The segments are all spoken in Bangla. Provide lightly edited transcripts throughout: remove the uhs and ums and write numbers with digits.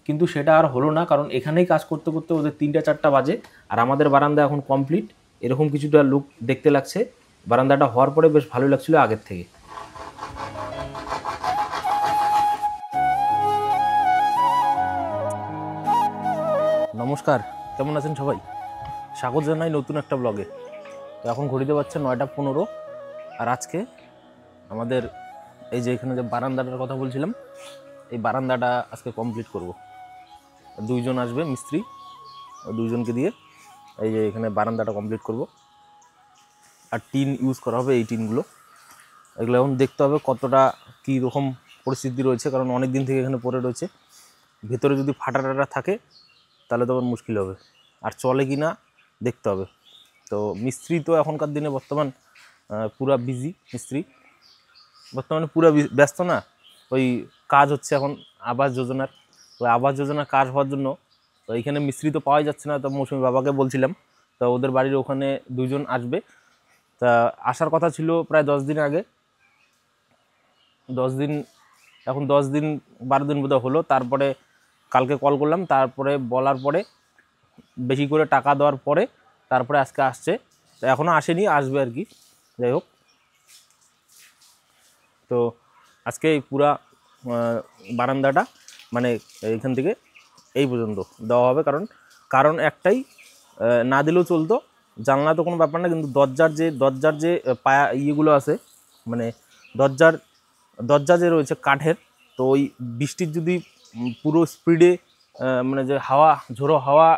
কিন্তু সেটা আর হলো না, কারণ এখানেই কাজ করতে করতে ওদের 3টা-4টা বাজে। আর আমাদের বারান্দা এখন কমপ্লিট, এরকম কিছুটা লুক দেখতে লাগছে। বারান্দাটা হওয়ার পরে বেশ ভালোই লাগছিল আগের থেকে। নমস্কার, কেমন আছেন সবাই? স্বাগত জানাই নতুন একটা ব্লগে। তো এখন ঘড়িতে পাচ্ছে 9টা 15। আর আজকে আমাদের এই যে এখানে যে বারান্দাটার কথা বলছিলাম, এই বারান্দাটা আজকে কমপ্লিট করব। 2জন আসবে মিস্ত্রি, ওই 2জনকে দিয়ে এই যে এখানে বারান্দাটা কমপ্লিট করব। আর টিন ইউজ করা হবে, এই টিনগুলো। এগুলো এখন দেখতে হবে কতটা কী রকম পরিস্থিতি রয়েছে, কারণ অনেক দিন থেকে এখানে পড়ে রয়েছে। ভেতরে যদি ফাটা টাটা থাকে তাহলে তো আবার মুশকিল হবে, আর চলে কি না দেখতে হবে। তো মিস্ত্রি তো এখনকার দিনে বর্তমান পুরা বিজি, মিস্ত্রি বর্তমানে পুরা ব্যস্ত না। ওই কাজ হচ্ছে এখন আবাস যোজনার, ওই আবাস যোজনার কাজ হওয়ার জন্য তো এইখানে মিস্ত্রি তো পাওয়াই যাচ্ছে না। তো মৌসুমি বাবাকে বলছিলাম, তো ওদের বাড়ির ওখানে 2জন আসবে। তা আসার কথা ছিল প্রায় 10 দিন আগে। 10 দিন, এখন 10 দিন 12 দিন বোধহয় হলো। তারপরে কালকে কল করলাম, তারপরে বলার পরে বেশি করে টাকা দেওয়ার পরে তারপরে আজকে আসছে। তো এখনও আসেনি, আসবে আর কি। যাই হোক, তো আজকে এই পুরা বারান্দাটা মানে এইখান থেকে এই পর্যন্ত দেওয়া হবে। কারণ একটাই, না দিলেও চলতো, জানলা তো কোনো ব্যাপার না, কিন্তু দরজার যে পায়া ইয়েগুলো আছে, মানে দরজা যে রয়েছে কাঠের, তো ওই বৃষ্টির যদি পুরো স্পিডে মানে যে ঝোড়ো হাওয়া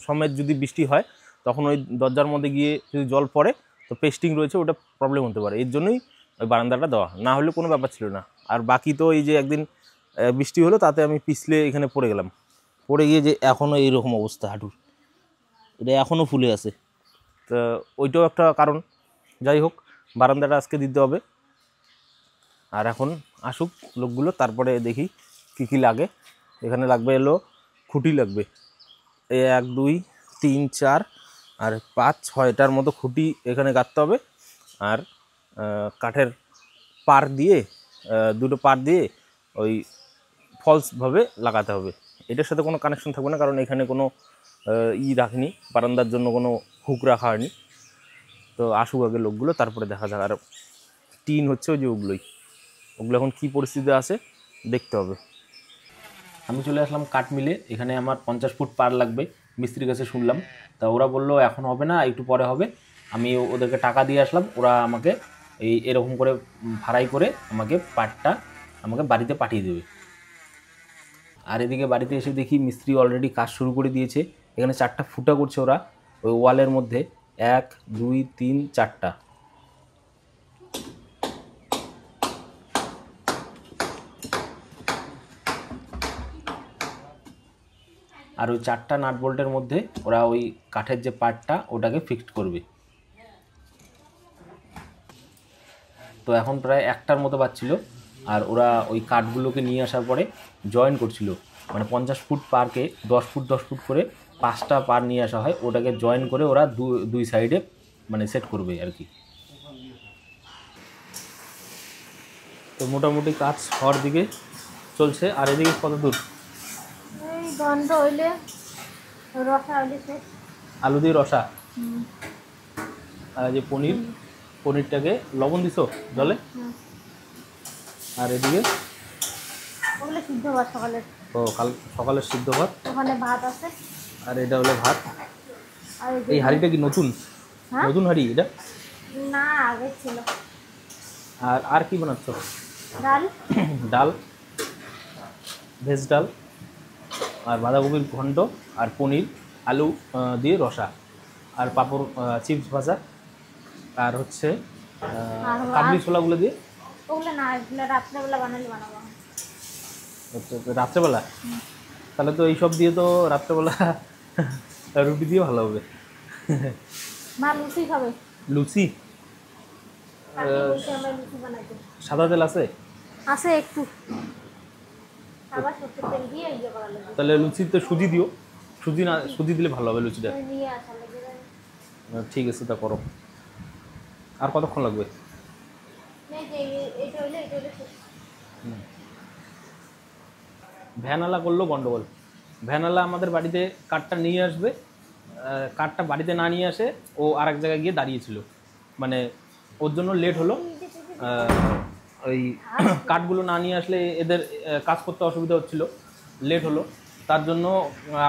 সমেত যদি বৃষ্টি হয়, তখন ওই দরজার মধ্যে গিয়ে যদি জল পড়ে তো পেস্টিং রয়েছে, ওটা প্রবলেম হতে পারে। এর জন্যই ওই বারান্দাটা দেওয়া, না হলে কোনো ব্যাপার ছিল না। আর বাকি তো এই যে একদিন বৃষ্টি হলো, তাতে আমি পিছলে এখানে পড়ে গেলাম, পড়ে গিয়ে যে এখনও এইরকম অবস্থা হাঁটুর, এটা এখনও ফুলে আছে। তো ওইটাও একটা কারণ। যাই হোক, বারান্দাটা আজকে দিতে হবে। আর এখন আসুক লোকগুলো, তারপরে দেখি কী কী লাগে। এখানে লাগবে খুঁটি লাগবে, 1 2 3 4 আর 5 6টার মতো খুঁটি এখানে গাঁথতে হবে। আর কাঠের পার দিয়ে, 2টো পার দিয়ে ওই ফলসভাবে লাগাতে হবে। এটার সাথে কোনো কানেকশন থাকবে না, কারণ এখানে কোনো রাখিনি, বারান্দার জন্য কোনো হুক রাখা হয়নি। তো আসুক আগে লোকগুলো, তারপরে দেখা যাক। আর টিন হচ্ছে ওই যে ওগুলো এখন কী পরিস্থিতি আছে দেখতে হবে। আমি চলে আসলাম কাঠ মিলে। এখানে আমার 50 ফুট পার লাগবে, মিস্ত্রির কাছে শুনলাম। তা ওরা বললো এখন হবে না, একটু পরে হবে। আমি ওদেরকে টাকা দিয়ে আসলাম, ওরা আমাকে এরকম করে ভাড়াই করে পাটটা আমাকে বাড়িতে পাঠিয়ে দেবে। আর এদিকে বাড়িতে এসে দেখি মিস্ত্রি অলরেডি কাজ শুরু করে দিয়েছে। এখানে 4টা ফুটা করছে ওরা ওই ওয়ালের মধ্যে, 1 2 3 4টা। আর ওই 4টা নাট বোল্টের মধ্যে ওরা ওই কাঠের যে পার্টটা ওটাকে ফিক্সড করবে। তো এখন প্রায় 1টার মতো বাজছিল, আর ওরা ওই কাঠগুলোকে নিয়ে আসার পরে জয়েন করছিল। মানে 50 ফুট পারকে 10 ফুট 10 ফুট করে 5টা পার নিয়ে আসা হয়, ওটাকে জয়েন করে ওরা দুই সাইডে মানে সেট করবে আর কি। তো মোটামুটি কাজ হওয়ার দিকে চলছে। আর এদিকে কত দূর? এই গন্ধ হইলে রসা হইলে শেষ। আলু দিয়ে রসা। আর যে পনিরটাকে লবণ দিছো জলে। আর এদিকে ওগুলো সিদ্ধ ভাত সকালে। ও সকালের সিদ্ধ ভাত। ওখানে ভাত আছে। আর এটা হলো ভাত। আর এই হাঁড়িটা কি নতুন? হ্যাঁ, নতুন হাঁড়ি এটা? না আগে ছিল। আর কি বানাচ্ছ? ডাল। ডাল, ভেজ ডাল, আর বাঁধাকপির ঘন্ট, আর পনির আলু দিয়ে রসা, আর পাঁপড়, চিপস ভাজা, আর হচ্ছে কাবলি ছোলাগুলো দিয়ে। ওগুলো না, এগুলো রাত্রেবেলা বানালে বানাবো। রাত্রেবেলা? তাহলে তো এইসব দিয়ে তো রাত্রেবেলা রুটি দিয়ে ভালো হবে। মা লুচি খাবে। লুচি? লুচি বানাইতে সাদা তেল আছে? আছে একটু, আবার সরষের তেল দিয়ে ইয়ে করা লাগবে। তাহলে লুচিতে সুজি দিও। সুজি দিলে ভালো হবে লুচিটা। নিয়ে আসা লাগবে। ঠিক আছে, তা করো। আর কতক্ষণ লাগবে? এই যে এটা হইলে শেষ। ভ্যানালা করলেও গন্ডগোল। ভ্যানালা আমাদের বাড়িতে কাঠটা নিয়ে আসবে, কাঠটা বাড়িতে না নিয়ে আসে ও আর এক জায়গায় গিয়ে দাঁড়িয়েছিল, মানে ওর জন্য লেট হলো। ওই কাঠগুলো না নিয়ে আসলে এদের কাজ করতে অসুবিধা হচ্ছিল, লেট হলো। তার জন্য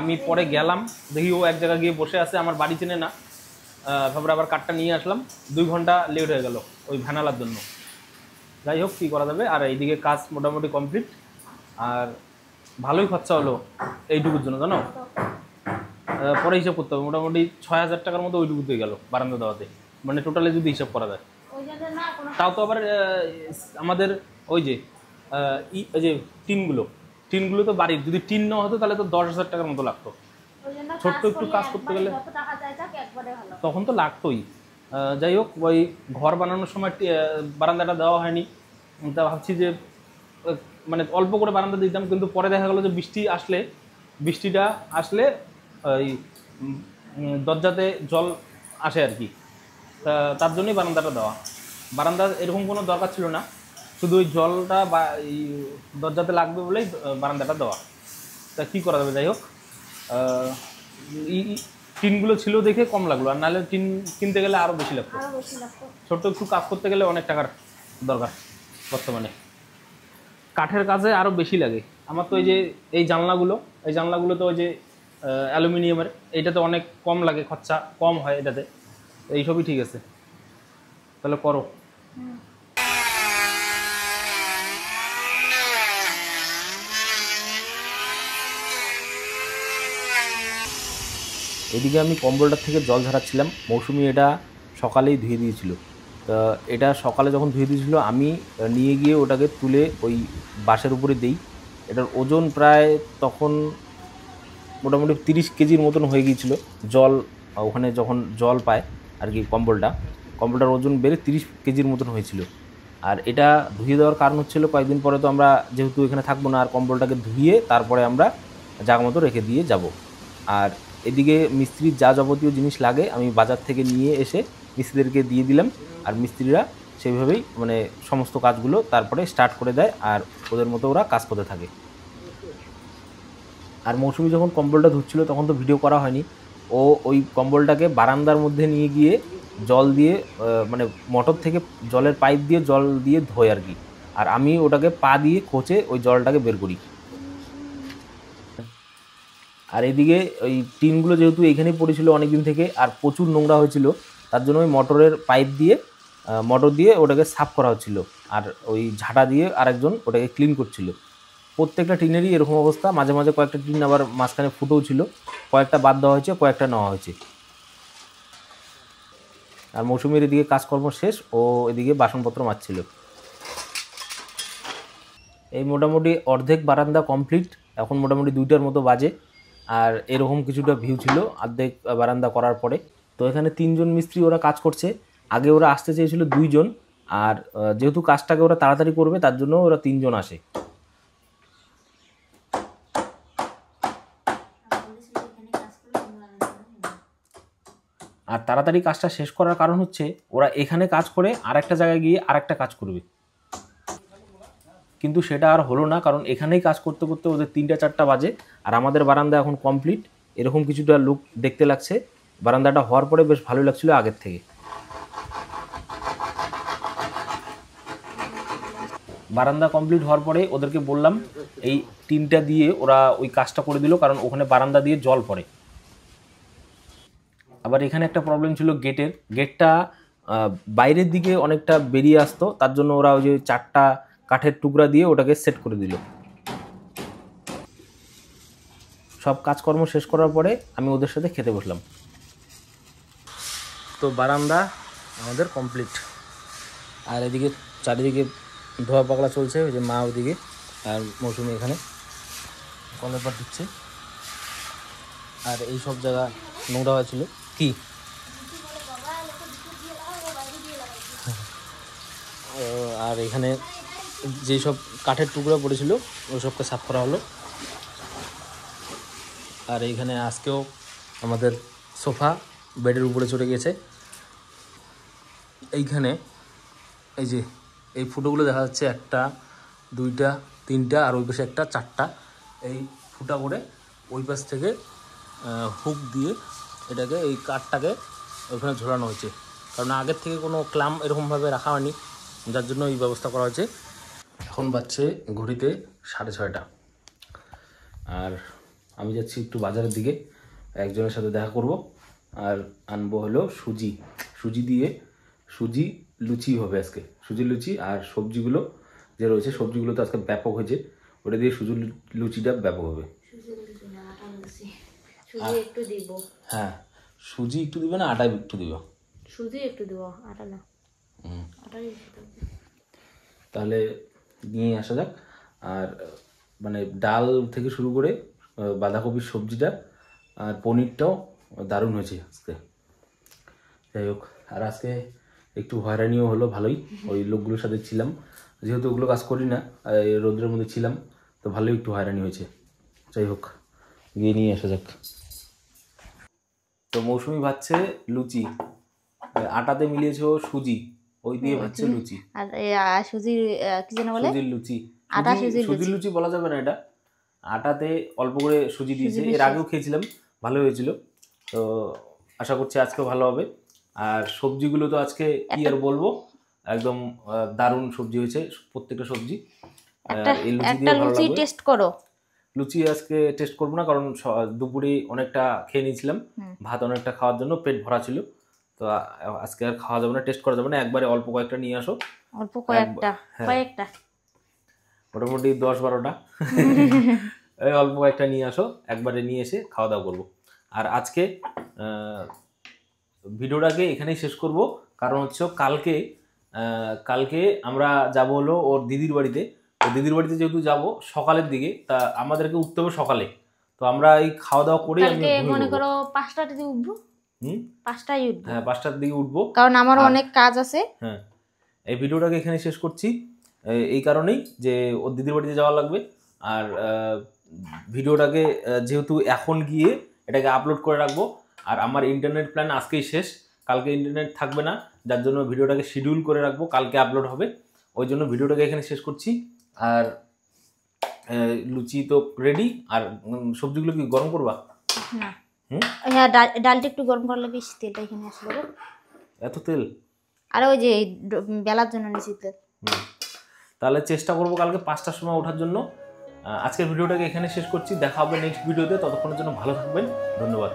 আমি পরে গেলাম, দেখি ও এক জায়গায় গিয়ে বসে আছে, আমার বাড়ি চেনে না। তারপরে আবার কাঠটা নিয়ে আসলাম, 2 ঘন্টা লেট হয়ে গেল ওই ভ্যানালার জন্য। যাই হোক, কী করা যাবে। আর এইদিকে কাজ মোটামুটি কমপ্লিট, আর ভালোই খরচা হলো এইটুকুর জন্য, জানো। পরে হিসাব করতে হবে, মোটামুটি 6,000 টাকার মতো ওইটুকুতে গেল বারান্দা দেওয়াতে, মানে টোটালে যদি হিসাব করা যায়। তাও তো আবার আমাদের ওই যে ওই যে টিনগুলো তো বাড়ির, যদি টিন না হতো তাহলে তো 10,000 টাকার মতো লাগতো। ছোট্ট একটু কাজ করতে গেলে তখন তো লাগতোই। যাই হোক, ওই ঘর বানানোর সময় বারান্দাটা দেওয়া হয়নি, তা ভাবছি যে মানে অল্প করে বারান্দা দিতাম, কিন্তু পরে দেখা গেলো যে বৃষ্টিটা আসলে ওই দরজাতে জল আসে আর কি, তার জন্যই বারান্দাটা দেওয়া। বারান্দা এরকম কোনো দরকার ছিল না, শুধু ওই জলটা বা এই দরজাতে লাগবে বলেই বারান্দাটা দেওয়া। তা কী করা যাবে। যাই হোক, টিনগুলো ছিল দেখে কম লাগলো, আর নাহলে টিন কিনতে গেলে আরও বেশি লাগতো। ছোট্ট একটু কাজ করতে গেলে অনেক টাকার দরকার বর্তমানে, কাঠের কাজে আরও বেশি লাগে। আমার তো এই জানলাগুলো তো ওই যে অ্যালুমিনিয়ামের, এইটাতে অনেক কম লাগে, খরচা কম হয় এটাতে। এইসবই ঠিক আছে, তাহলে করো। এদিকে আমি কম্বলটার থেকে জল ঝরাচ্ছিলাম, মৌসুমি এটা সকালেই ধুয়ে দিয়েছিল। তা এটা সকালে যখন ধুয়ে দিয়েছিল, আমি নিয়ে গিয়ে ওটাকে তুলে ওই বাঁশের উপরে দিই। এটার ওজন প্রায় তখন মোটামুটি 30 কেজির মতন হয়ে গিয়েছিল। জল ওখানে যখন জল পায় আর কি, কম্বলটার ওজন বেড়ে 30 কেজির মতন হয়েছিল। আর এটা ধুয়ে দেওয়ার কারণ হচ্ছিল, কয়েকদিন পরে তো আমরা যেহেতু এখানে থাকবো না, আর কম্বলটাকে ধুয়ে তারপরে আমরা জায়গা মতো রেখে দিয়ে যাব। আর এদিকে মিস্ত্রির যা যাবতীয় জিনিস লাগে আমি বাজার থেকে নিয়ে এসে মিস্ত্রিদেরকে দিয়ে দিলাম, আর মিস্ত্রিরা সেইভাবেই মানে সমস্ত কাজগুলো তারপরে স্টার্ট করে দেয়, আর ওদের মতো ওরা কাজ করতে থাকে। আর মৌসুমি যখন কম্বলটা ধুচ্ছিল তখন তো ভিডিও করা হয়নি, ও ওই কম্বলটাকে বারান্দার মধ্যে নিয়ে গিয়ে জল দিয়ে মানে মোটর থেকে জলের পাইপ দিয়ে জল দিয়ে ধোয় আর কি, আর আমি ওটাকে পা দিয়ে খোঁচে ওই জলটাকে বের করি। আর এদিকে ওই টিনগুলো যেহেতু এইখানেই পড়েছিল অনেকদিন থেকে, আর প্রচুর নোংরা হয়েছিল, তার জন্য ওই মোটর দিয়ে ওটাকে সাফ করা হচ্ছিল, আর ওই ঝাঁটা দিয়ে আরেকজন ওটাকে ক্লিন করছিল। প্রত্যেকটা টিনেরই এরকম অবস্থা, মাঝে মাঝে কয়েকটা টিন আবার মাঝখানে ফুটেও ছিল, কয়েকটা বাদ দেওয়া হয়েছে, কয়েকটা নেওয়া হয়েছে। আর মৌসুমীর এদিকে কাজকর্ম শেষ, ও এদিকে বাসনপত্র মাজছিল। এই মোটামুটি অর্ধেক বারান্দা কমপ্লিট, এখন মোটামুটি 2টার মতো বাজে, আর এরকম কিছুটা ভিউ ছিল অর্ধেক বারান্দা করার পরে। তো এখানে 3জন মিস্ত্রি ওরা কাজ করছে, আগে ওরা আসতে চেয়েছিল 2জন, আর যেহেতু কাজটাকে ওরা তাড়াতাড়ি করবে তার জন্য ওরা 3জন আসে। আর তাড়াতাড়ি কাজটা শেষ করার কারণ হচ্ছে ওরা এখানে কাজ করে আর একটা জায়গায় গিয়ে আর একটা কাজ করবে, কিন্তু সেটা আর হলো না, কারণ এখানেই কাজ করতে করতে ওদের 3টা-4টা বাজে। আর আমাদের বারান্দা এখন কমপ্লিট, এরকম কিছুটা লুক দেখতে লাগছে। বারান্দাটা হওয়ার পরে বেশ ভালোই লাগছিল আগের থেকে। বারান্দা কমপ্লিট হওয়ার পরে ওদেরকে বললাম এই টিনটা দিয়ে ওরা ওই কাজটা করে দিল, কারণ ওখানে বারান্দা দিয়ে জল পড়ে। আবার এখানে একটা প্রবলেম ছিল, গেটটা বাইরের দিকে অনেকটা বেরিয়ে আসতো, তার জন্য ওরা ওই যে 4টা কাঠের টুকরা দিয়ে ওটাকে সেট করে দিল। সব কাজকর্ম শেষ করার পরে আমি ওদের সাথে খেতে বসলাম। তো বারান্দা আমাদের কমপ্লিট, আর এদিকে চারিদিকে ধোয়া পাকলা চলছে, ওই যে মা ওদিকে আর মৌসুমি এখানে কলের পাট দিচ্ছে। আর এই সব জায়গা নোংরা হয়েছিল কি, আর এখানে যেই সব কাঠের টুকরা পড়েছিল ওই সবকে সাফ করা হলো। আর এইখানে আজকেও আমাদের সোফা বেডের উপরে চড়ে গেছে। এইখানে এই যে এই ফুটোগুলো দেখা যাচ্ছে, 1, 2, 3, আর ওই পাশে 1, 4টা, এই ফুটা করে ওই পাশ থেকে হুক দিয়ে এটাকে এই কাঠটাকে ওখানে ঝোলানো হয়েছে, কারণ আগের থেকে কোনো ক্লাম এরকমভাবে রাখা হয়নি, যার জন্য এই ব্যবস্থা করা হয়েছে। এখন বাজছে ঘড়িতে 6:30, আর আমি যাচ্ছি একটু বাজারের দিকে, একজনের সাথে দেখা করব, আর আনবো হলো সুজি দিয়ে সুজি লুচি হবে আজকে, সুজি লুচি। আর সবজিগুলো যে রয়েছে সবজিগুলো তো আজকে ব্যাপক হয়েছে, ওটা দিয়ে সুজি লুচিটা ব্যাপক হবে। সুজি একটু দিব। হ্যাঁ, সুজি একটু দিবে না আটা একটু দিবে? সুজি একটু দিব, আটা না। আটাই তাহলে নিয়ে আসা যাক। আর মানে ডাল থেকে শুরু করে বাঁধাকপির সবজিটা আর পনিরটাও দারুণ হয়েছে আজকে। যাই হোক, আর আজকে একটু হয়রানিও হলো ভালোই, ওই লোকগুলোর সাথে ছিলাম, যেহেতু ওগুলো কাজ করি না, রোদ্রের মধ্যে ছিলাম, তো ভালোই একটু হয়রানি হয়েছে। যাই হোক, গিয়ে নিয়ে আসা যাক। তো মৌসুমি ভাজছে লুচি, আটাতে মিলিয়েছে ও সুজি, ওই দিয়ে ভাজছে লুচি। আর সুজি কি যেন বলে, সুজির লুচি। আটা সুজির লুচি বলা যাবে না, এটা আটাতে অল্প করে সুজি দিয়েছে। এর আগেও খেয়েছিলাম, ভালো হয়েছিল, তো আশা করছি আজকেও ভালো হবে। আর সবজিগুলো তো আজকে কি আর বলবো, একদম দারুণ সবজি হয়েছে প্রত্যেকটা সবজি। এই লুচি দিয়ে ভালো লাগবে। টেস্ট করো। লুচি আজকে টেস্ট করবো না, কারণ দুপুরে অনেকটা খেয়ে নিয়েছিলাম, ভাত অনেকটা খাওয়ার জন্য পেট ভরা ছিল, তো আজকে আর খাওয়া যাবে না, টেস্ট করা যাবে না। একবারে অল্প কয়েকটা নিয়ে আসো, অল্প কয়েকটা মোটামুটি 10-12টা এই অল্প কয়েকটা নিয়ে আসো, একবারে নিয়ে এসে খাওয়া দাওয়া করবো। আর আজকে ভিডিওটাকে এখানেই শেষ করব, কারণ হচ্ছে কালকে আমরা যাব হলো ওর দিদির বাড়িতে। তো দিদির বাড়িতে যেহেতু যাব সকালের দিকে, তা আমাদেরকে উঠতে হবে সকালে, তো আমরা এই খাওয়া দাওয়া করে কালকে মনে করো 5টার দিকে উঠবো। 5টায় উঠবো। হ্যাঁ, 5টার দিকে উঠবো, কারণ আমারও অনেক কাজ আছে। হ্যাঁ, এই ভিডিওটাকে এখানে শেষ করছি এই কারণেই যে ওর দিদির বাড়িতে যাওয়া লাগবে। আর ভিডিওটাকে যেহেতু এখন গিয়ে এটাকে আপলোড করে রাখবো, আর আমার ইন্টারনেট প্ল্যান আজকেই শেষ, কালকে ইন্টারনেট থাকবে না, যার জন্য ভিডিওটাকে শিডিউল করে রাখবো, কালকে আপলোড হবে, ওই জন্য ভিডিওটাকে এখানে শেষ করছি। আর লুচি তো রেডি, আর সবজিগুলো কি গরম করবা? না, হ্যাঁ, ডালটা একটু গরম করলে বেশি তেলটা এখানে আসবে। এত তেল? আর ওই যে বেলার জন্য নিচে তেল। তাহলে চেষ্টা করবো কালকে 5টার সময় ওঠার জন্য। আজকের ভিডিওটাকে এখানে শেষ করছি, দেখা হবে নেক্সট ভিডিওতে, ততক্ষণের জন্য ভালো থাকবেন, ধন্যবাদ।